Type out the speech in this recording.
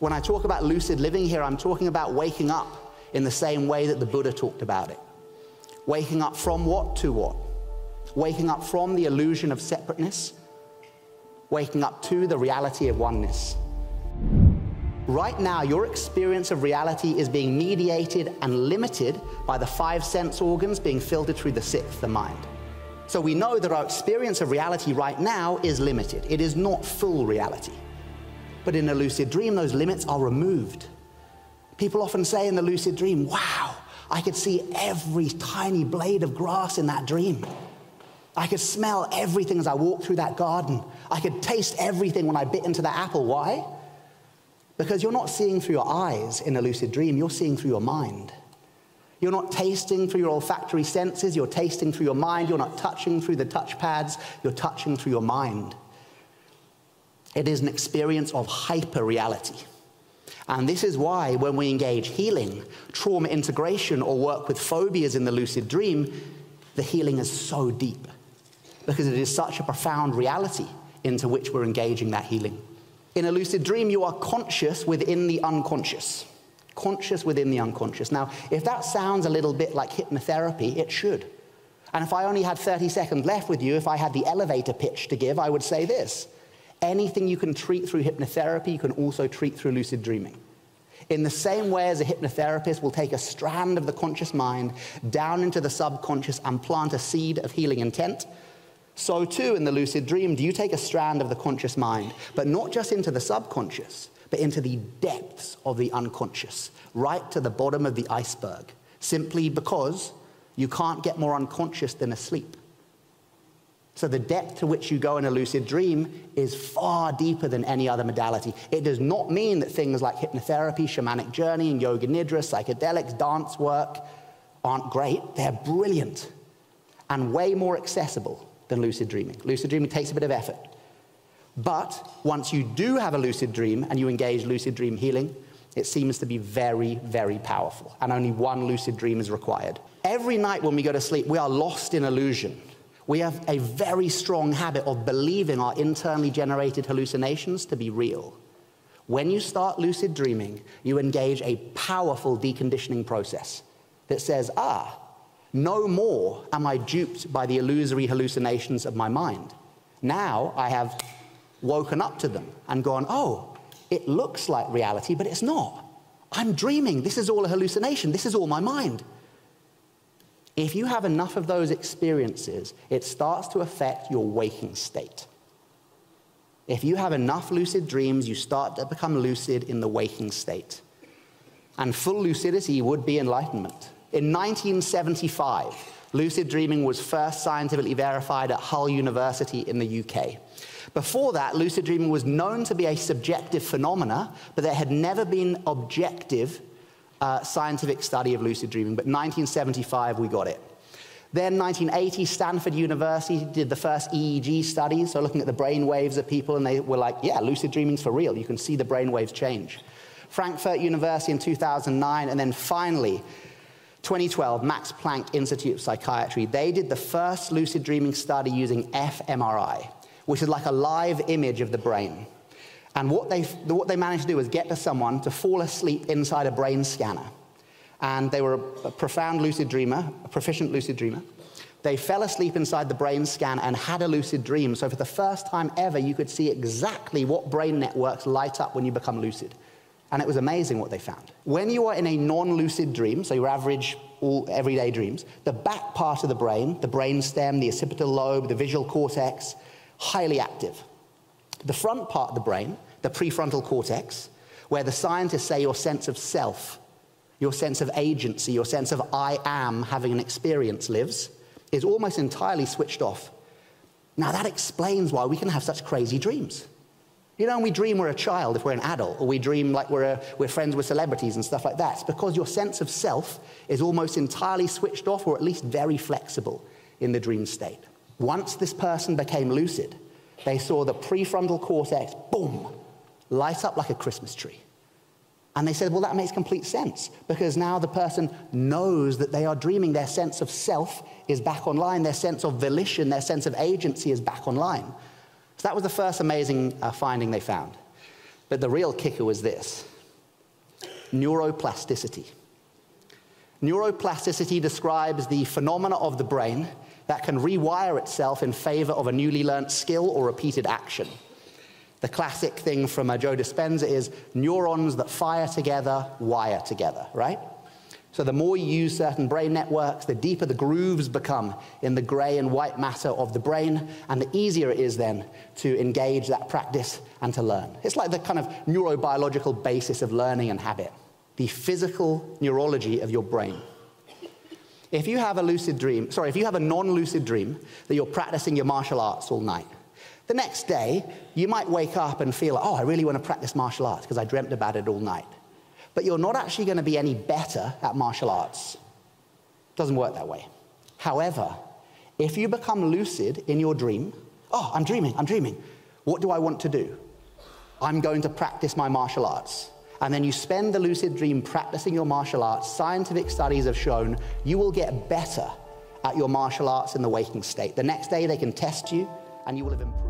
When I talk about lucid living here, I'm talking about waking up in the same way that the Buddha talked about it. Waking up from what to what? Waking up from the illusion of separateness, waking up to the reality of oneness. Right now, your experience of reality is being mediated and limited by the 5 sense organs being filtered through the 6th, the mind. So we know that our experience of reality right now is limited. It is not full reality. But in a lucid dream, those limits are removed. People often say in the lucid dream, wow, I could see every tiny blade of grass in that dream. I could smell everything as I walked through that garden. I could taste everything when I bit into the apple. Why? Because you're not seeing through your eyes in a lucid dream, you're seeing through your mind. You're not tasting through your olfactory senses, you're tasting through your mind. You're not touching through the touch pads, you're touching through your mind. It is an experience of hyper-reality. And this is why when we engage healing, trauma integration, or work with phobias in the lucid dream, the healing is so deep. Because it is such a profound reality into which we're engaging that healing. In a lucid dream, you are conscious within the unconscious. Conscious within the unconscious. Now, if that sounds a little bit like hypnotherapy, it should. And if I only had 30 seconds left with you, if I had the elevator pitch to give, I would say this. Anything you can treat through hypnotherapy, you can also treat through lucid dreaming. In the same way as a hypnotherapist will take a strand of the conscious mind down into the subconscious and plant a seed of healing intent, so too in the lucid dream, do you take a strand of the conscious mind, but not just into the subconscious, but into the depths of the unconscious, right to the bottom of the iceberg, simply because you can't get more unconscious than asleep. So the depth to which you go in a lucid dream is far deeper than any other modality. It does not mean that things like hypnotherapy, shamanic journeying, yoga nidra, psychedelics, dance work aren't great. They're brilliant and way more accessible than lucid dreaming. Lucid dreaming takes a bit of effort. But once you do have a lucid dream and you engage lucid dream healing, it seems to be very, very powerful. And only one lucid dream is required. Every night when we go to sleep, we are lost in illusion. We have a very strong habit of believing our internally generated hallucinations to be real. When you start lucid dreaming, you engage a powerful deconditioning process that says, no more am I duped by the illusory hallucinations of my mind. Now I have woken up to them and gone, oh, it looks like reality, but it's not. I'm dreaming. This is all a hallucination. This is all my mind. If you have enough of those experiences, it starts to affect your waking state. If you have enough lucid dreams, you start to become lucid in the waking state. And full lucidity would be enlightenment. In 1975, lucid dreaming was first scientifically verified at Hull University in the UK. Before that, lucid dreaming was known to be a subjective phenomena, but there had never been objective scientific study of lucid dreaming. But 1975, we got it. Then 1980, Stanford University did the first EEG studies, so looking at the brain waves of people, and they were like, yeah, lucid dreaming's for real. You can see the brain waves change. Frankfurt University in 2009, and then finally, 2012, Max Planck Institute of Psychiatry, they did the first lucid dreaming study using fMRI, which is like a live image of the brain. And what they managed to do was get to someone to fall asleep inside a brain scanner. And they were a profound lucid dreamer, a proficient lucid dreamer. They fell asleep inside the brain scan and had a lucid dream. So for the first time ever, you could see exactly what brain networks light up when you become lucid. And it was amazing what they found. When you are in a non-lucid dream, so your average everyday dreams, the back part of the brain stem, the occipital lobe, the visual cortex, highly active. The front part of the brain, the prefrontal cortex, where the scientists say your sense of self, your sense of agency, your sense of I am having an experience lives, is almost entirely switched off. Now that explains why we can have such crazy dreams. You know, we dream we're a child if we're an adult, or we dream like we're friends with celebrities and stuff like that. It's because your sense of self is almost entirely switched off, or at least very flexible in the dream state. Once this person became lucid, they saw the prefrontal cortex, boom, light up like a Christmas tree. And they said, well, that makes complete sense, because now the person knows that they are dreaming. Their sense of self is back online. Their sense of volition, their sense of agency is back online. So that was the first amazing finding they found. But the real kicker was this: neuroplasticity. Neuroplasticity describes the phenomena of the brain that can rewire itself in favor of a newly learned skill or repeated action. The classic thing from Joe Dispenza is neurons that fire together, wire together, right? So the more you use certain brain networks, the deeper the grooves become in the gray and white matter of the brain, and the easier it is then to engage that practice and to learn. It's like the kind of neurobiological basis of learning and habit, the physical neurology of your brain. If you have a non-lucid dream that you're practicing your martial arts all night, the next day you might wake up and feel, oh, I really want to practice martial arts because I dreamt about it all night. But you're not actually going to be any better at martial arts. It doesn't work that way. However, if you become lucid in your dream, oh, I'm dreaming. What do I want to do? I'm going to practice my martial arts. And then you spend the lucid dream practicing your martial arts. Scientific studies have shown you will get better at your martial arts in the waking state. The next day they can test you and you will have improved.